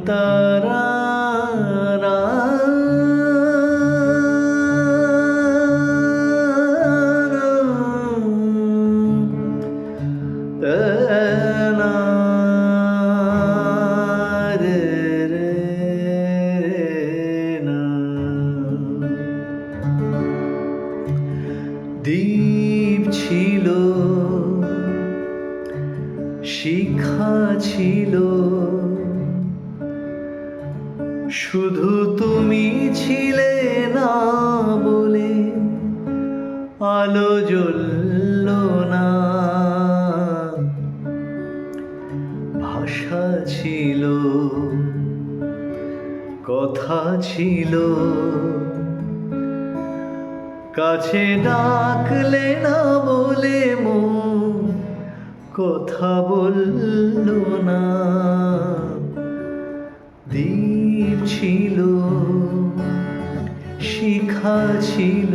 তারারা না রে রে না। দ্বীপ ছিল, শিখা ছিল, শুধু তুমি ছিলে না বলে আলো জ্বলল না। ভাষা ছিল, কথা ছিল, কাছে ডাকলে না বলে মন কথা বলল না। দ্বীপ ছিল, শিখা ছিল,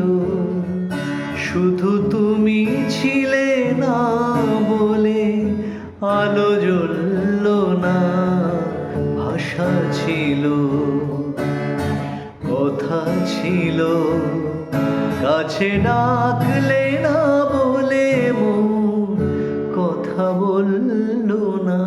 শুধু তুমি ছিলে না বলে আলো জ্বলল না। ভাষা ছিল, কথা ছিল, কাছে ডাকলে না বলে মন কথা বলল না।